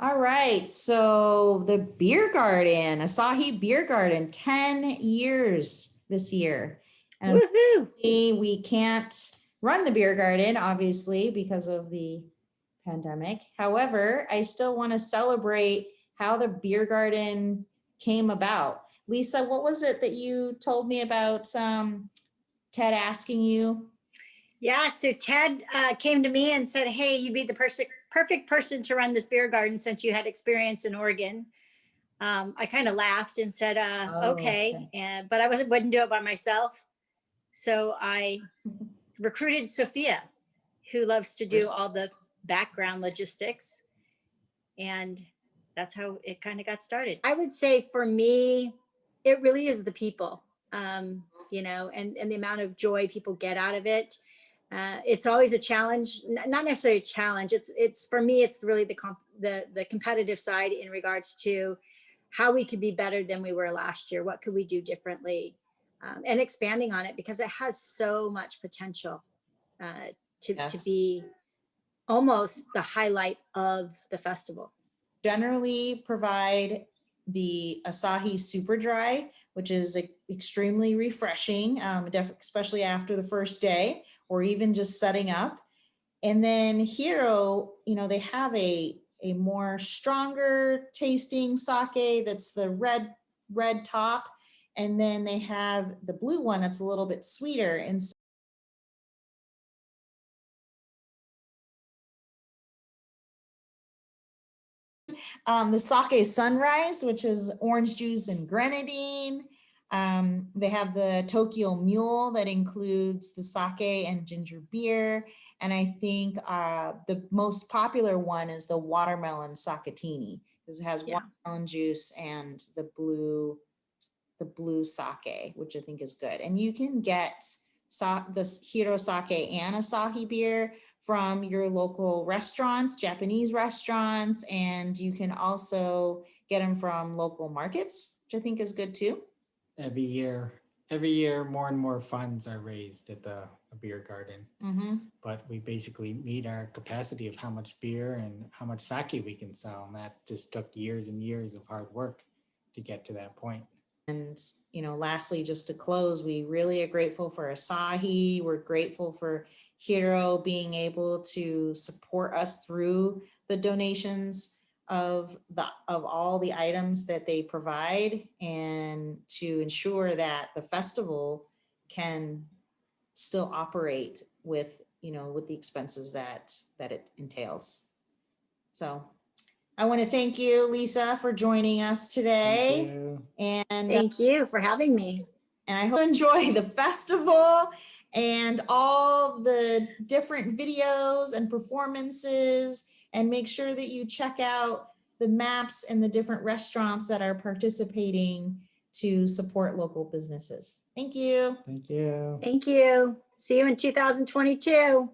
All right, so the beer garden, Asahi Beer Garden, 10 years this year. And we can't run the beer garden, obviously, because of the pandemic. However, I still want to celebrate how the beer garden came about. Lisa, what was it that you told me about Ted asking you? Yeah, so Ted came to me and said, hey, you'd be the perfect person to run this beer garden since you had experience in Oregon. I kind of laughed and said, okay. But I wouldn't do it by myself. So I recruited Sophia, who loves to do all the background logistics. And that's how it kind of got started. I would say for me, it really is the people, you know, and the amount of joy people get out of it. It's always a challenge, not necessarily a challenge. It's for me, it's really the competitive side in regards to how we could be better than we were last year. What could we do differently? And expanding on it because it has so much potential to be almost the highlight of the festival. Generally provide the Asahi Super Dry, which is extremely refreshing, especially after the first day or even just setting up. And then Hero, you know, they have a more stronger tasting sake that's the red top. And then they have the blue one that's a little bit sweeter. And so the sake sunrise, which is orange juice and grenadine. They have the Tokyo Mule that includes the sake and ginger beer. And I think the most popular one is the watermelon sakatini because it has watermelon juice and the blue sake, which I think is good. And you can get this Hiro sake and Asahi beer from your local restaurants, Japanese restaurants, and you can also get them from local markets, which I think is good too. Every year, more and more funds are raised at the beer garden. But we basically meet our capacity of how much beer and how much sake we can sell. And that just took years and years of hard work to get to that point. And, you know, lastly, just to close, we really are grateful for Asahi. We're grateful for Hiro being able to support us through the donations of all the items that they provide and to ensure that the festival can still operate with, you know, with the expenses that it entails. So I want to thank you, Lisa, for joining us today. Thank you. And thank you for having me. And I hope you enjoy the festival and all the different videos and performances, and make sure that you check out the maps and the different restaurants that are participating to support local businesses. Thank you. Thank you. Thank you. See you in 2022.